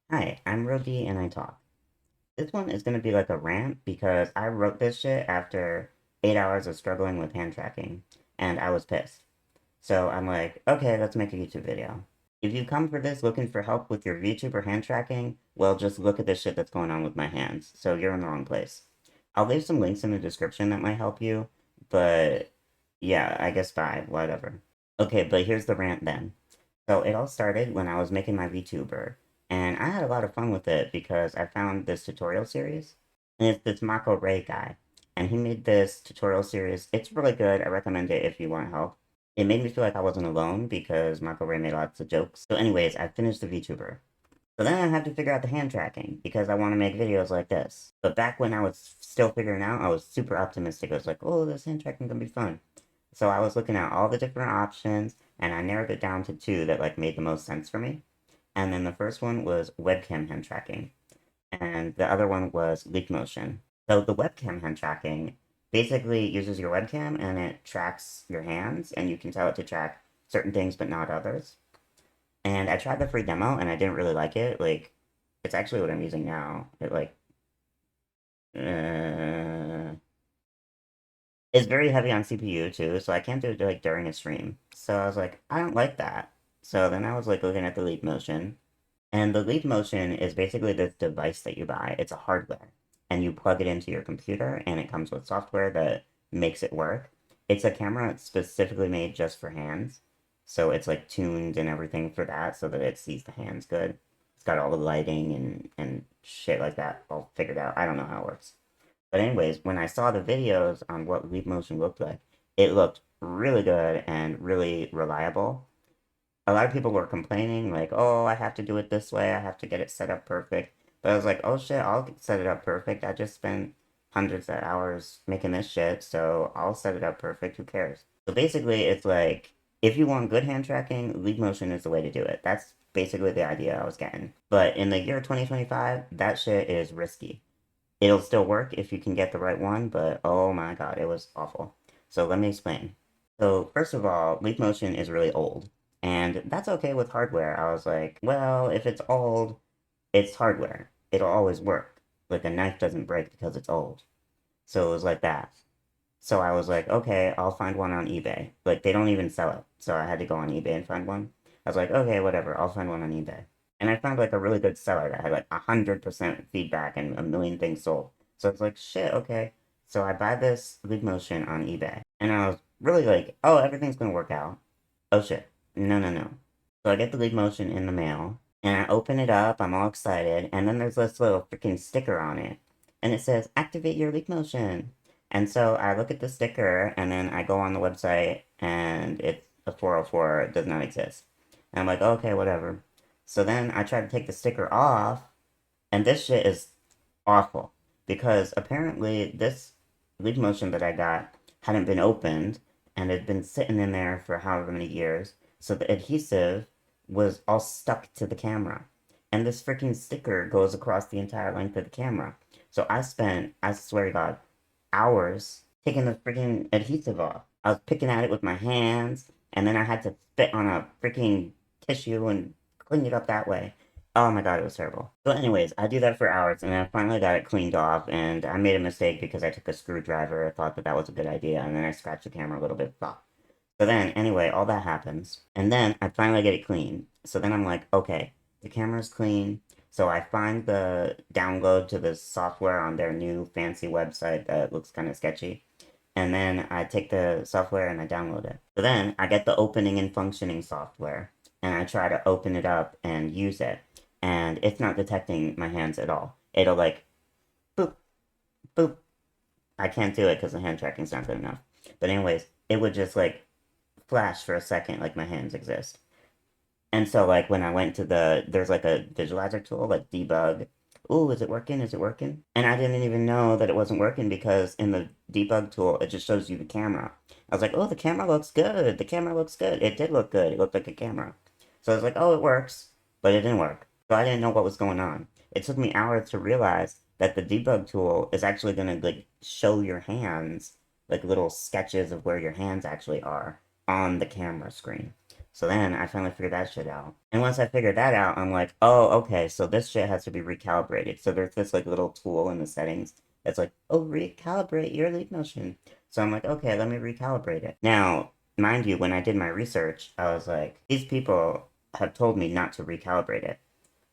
Hi, I'm Rodi and I talk. This one is going to be like a rant because I wrote this shit after 8 hours of struggling with hand tracking and I was pissed. So I'm like, okay, let's make a YouTube video. If you come for this looking for help with your VTuber hand tracking, well, just look at the shit that's going on with my hands. So you're in the wrong place. I'll leave some links in the description that might help you, but yeah, I guess bye, whatever. Okay, but here's the rant then. So it all started when I was making my VTuber, and I had a lot of fun with it because I found this tutorial series, and it's this Marco Ray guy, and he made this tutorial series. It's really good. I recommend it if you want help. It made me feel like I wasn't alone because Marco Ray made lots of jokes. So anyways, I finished the VTuber. So then I had to figure out the hand tracking because I want to make videos like this. But back when I was still figuring out, I was super optimistic. I was like, oh, this hand tracking gonna be fun. So I was looking at all the different options and I narrowed it down to two that like made the most sense for me. And then the first one was webcam hand tracking and the other one was leap motion. So the webcam hand tracking basically uses your webcam and it tracks your hands and you can tell it to track certain things but not others. And I tried the free demo and I didn't really like it. Like, it's actually what I'm using now. It like, uh, it's very heavy on CPU too, so I can't do it like during a stream. So I was like, I don't like that. So then I was like looking at the leap motion, and the leap motion is basically this device that you buy. It's a hardware, and you plug it into your computer, and it comes with software that makes it work. It's a camera specifically made just for hands, so it's like tuned and everything for that, so that it sees the hands good. It's got all the lighting and shit like that all figured out. I don't know how it works. But anyways, when I saw the videos on what leap motion looked like, it looked really good and really reliable. A lot of people were complaining, like, oh, I have to do it this way, I have to get it set up perfect. But I was like, oh shit, I'll set it up perfect. I just spent hundreds of hours making this shit, so I'll set it up perfect. Who cares? So basically, it's like, if you want good hand tracking, leap motion is the way to do it. That's basically the idea I was getting. But in the year 2025, that shit is risky. It'll still work if you can get the right one, but oh my god, it was awful. So let me explain. So first of all, Leap Motion is really old, and that's okay with hardware. I was like, well, if it's old, it's hardware. It'll always work. Like a knife doesn't break because it's old. So it was like that. So I was like, okay, I'll find one on eBay. Like they don't even sell it. So I had to go on eBay and find one. I was like, okay, whatever, I'll find one on eBay. And I found like a really good seller that had like 100% feedback and a million things sold. So it's like, shit, okay. So I buy this Leap Motion on eBay. And I was really like, oh, everything's gonna work out. Oh shit. No, no, no. So I get the Leap Motion in the mail. And I open it up, I'm all excited, and then there's this little freaking sticker on it. And it says, activate your Leap Motion. And so I look at the sticker and then I go on the website and it's a 404, it does not exist. And I'm like, okay, whatever. So then I try to take the sticker off and this shit is awful because apparently this lead motion that I got hadn't been opened and had been sitting in there for however many years. So the adhesive was all stuck to the camera. And this freaking sticker goes across the entire length of the camera. So I spent, I swear to God, hours taking the freaking adhesive off. I was picking at it with my hands, and then I had to spit on a freaking tissue and clean it up that way. Oh my god, it was terrible. So anyways, I do that for hours, and I finally got it cleaned off, and I made a mistake because I took a screwdriver. I thought that that was a good idea, and then I scratched the camera a little bit. Fuck. So then, anyway, all that happens, and then I finally get it clean. So then I'm like, okay, the camera's clean. So I find the download to the software on their new fancy website that looks kind of sketchy. And then I take the software and I download it. So then I get the opening and functioning software and I try to open it up and use it. And it's not detecting my hands at all. It'll like boop, boop. I can't do it because the hand tracking's not good enough. But anyways, it would just like flash for a second like my hands exist. And so like when I went to there's like a visualizer tool, like debug. Ooh, is it working? Is it working? And I didn't even know that it wasn't working because in the debug tool, it just shows you the camera. I was like, oh, the camera looks good. The camera looks good. It did look good. It looked like a camera. So I was like, oh, it works. But it didn't work. So I didn't know what was going on. It took me hours to realize that the debug tool is actually going to like show your hands, like little sketches of where your hands actually are on the camera screen. So then I finally figured that shit out. And once I figured that out, I'm like, oh, okay, so this shit has to be recalibrated. So there's this like little tool in the settings that's like, oh, recalibrate your leap motion. So I'm like, okay, let me recalibrate it. Now, mind you, when I did my research, I was like, these people have told me not to recalibrate it,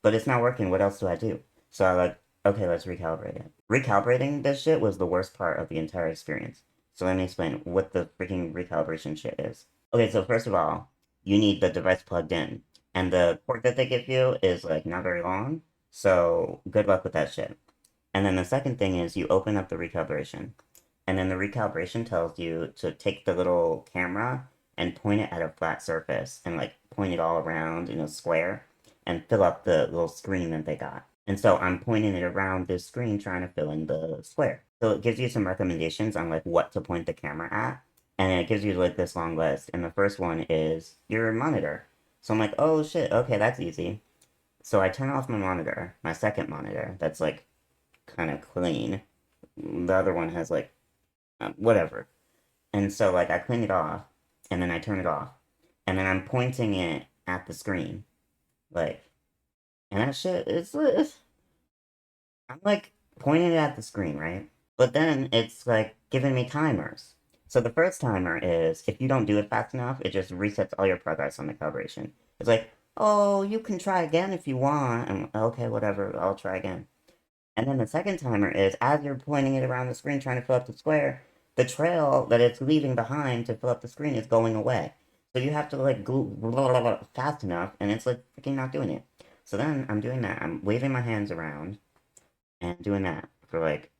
but it's not working. What else do I do? So I like, okay, let's recalibrate it. Recalibrating this shit was the worst part of the entire experience. So let me explain what the freaking recalibration shit is. Okay, so first of all, you need the device plugged in, and the port that they give you is like not very long, so good luck with that shit. And then the second thing is you open up the recalibration, and then the recalibration tells you to take the little camera and point it at a flat surface and like point it all around in a square and fill up the little screen that they got. And so I'm pointing it around this screen trying to fill in the square. So it gives you some recommendations on like what to point the camera at. And it gives you like this long list. And the first one is your monitor. So I'm like, oh shit, okay, that's easy. So I turn off my monitor, my second monitor, that's like kind of clean. The other one has like whatever. And so like I clean it off and then I turn it off. And then I'm pointing it at the screen. Like, and that shit is I'm like pointing it at the screen, right? But then it's like giving me timers. So the first timer is if you don't do it fast enough, it just resets all your progress on the calibration. It's like, oh, you can try again if you want. And okay, whatever, I'll try again. And then the second timer is as you're pointing it around the screen trying to fill up the square, the trail that it's leaving behind to fill up the screen is going away. So you have to like go blah, blah, blah, fast enough, and it's like freaking not doing it. So then I'm doing that. I'm waving my hands around and doing that for like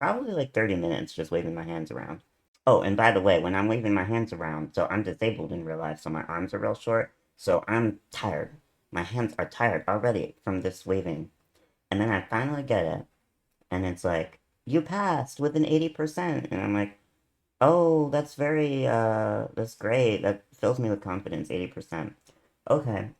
probably like 30 minutes, just waving my hands around. Oh, and by the way, when I'm waving my hands around, so I'm disabled in real life, so my arms are real short, so I'm tired. My hands are tired already from this waving. And then I finally get it, and it's like, you passed with an 80%. And I'm like, oh, that's that's great. That fills me with confidence, 80%. Okay.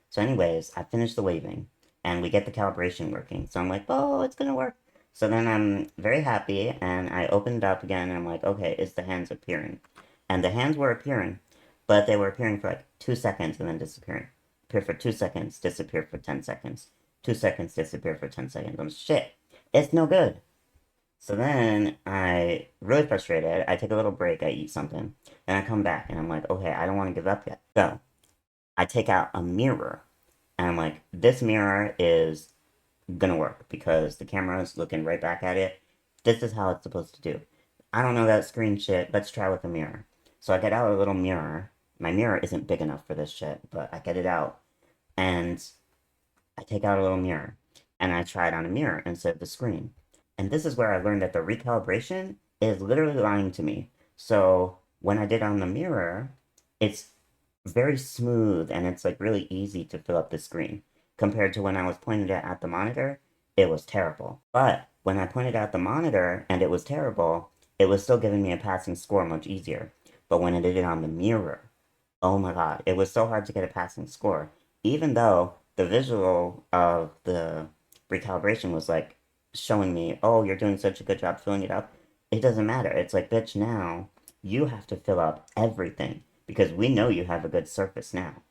So anyways, I finish the waving, and we get the calibration working. So I'm like, oh, it's gonna work. So then I'm very happy, and I open it up again, and I'm like, okay, is the hands appearing? And the hands were appearing, but they were appearing for like 2 seconds and then disappearing. Appear for 2 seconds, disappear for 10 seconds. 2 seconds, disappear for 10 seconds. I'm shit. It's no good. So then I really frustrated. I take a little break. I eat something, and I come back, and I'm like, okay, I don't want to give up yet. So I take out a mirror, and I'm like, this mirror is gonna work because the camera is looking right back at it. This is how it's supposed to do. I don't know that screen shit. Let's try with a mirror. So I get out a little mirror. My mirror isn't big enough for this shit, but I get it out, and I take out a little mirror, and I try it on a mirror instead of the screen. And this is where I learned that the recalibration is literally lying to me. So when I did on the mirror, it's very smooth and it's like really easy to fill up the screen. Compared to when I was pointing it at the monitor, it was terrible. But when I pointed at the monitor and it was terrible, it was still giving me a passing score much easier. But when I did it on the mirror, oh my god, it was so hard to get a passing score. Even though the visual of the recalibration was like showing me, oh, you're doing such a good job filling it up. It doesn't matter. It's like, bitch, now you have to fill up everything because we know you have a good surface now.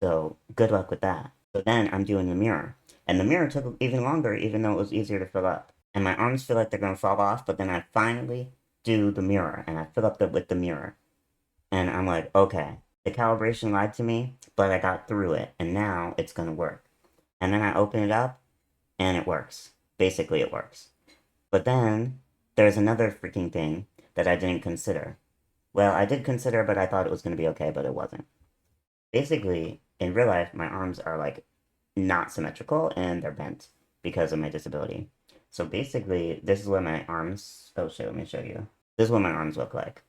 So good luck with that. So then I'm doing the mirror. And the mirror took even longer, even though it was easier to fill up. And my arms feel like they're gonna fall off, but then I finally do the mirror and I fill up with the mirror. And I'm like, okay, the calibration lied to me, but I got through it, and now it's gonna work. And then I open it up, and it works. Basically, it works. But then, there's another freaking thing that I didn't consider. Well, I did consider, but I thought it was gonna be okay, but it wasn't. Basically, in real life, my arms are like not symmetrical, and they're bent because of my disability. So basically, this is what my arms, oh shit, let me show you. This is what my arms look like.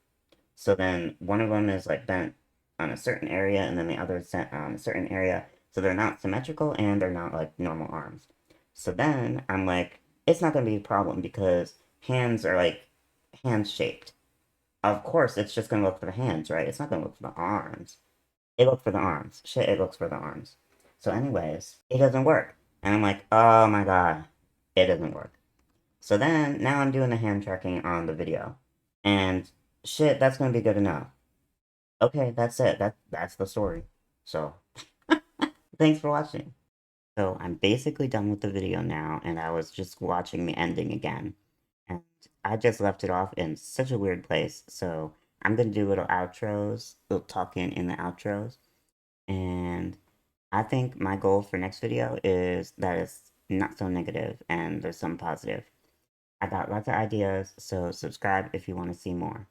So then one of them is like bent on a certain area and then the other is set on a certain area. So they're not symmetrical and they're not like normal arms. So then I'm like, it's not going to be a problem because hands are like hands shaped. Of course, it's just going to look for the hands, right? It's not going to look for the arms. It looks for the arms. Shit, it looks for the arms. So anyways, it doesn't work. And I'm like, oh my god, it doesn't work. So then, now I'm doing the hand tracking on the video. And shit, that's gonna be good enough. Okay, that's it. That's the story. So, thanks for watching. So, I'm basically done with the video now, and I was just watching the ending again. And I just left it off in such a weird place, so I'm gonna do little outros, little talking in the outros. And I think my goal for next video is that it's not so negative and there's some positive. I got lots of ideas, so subscribe if you want to see more.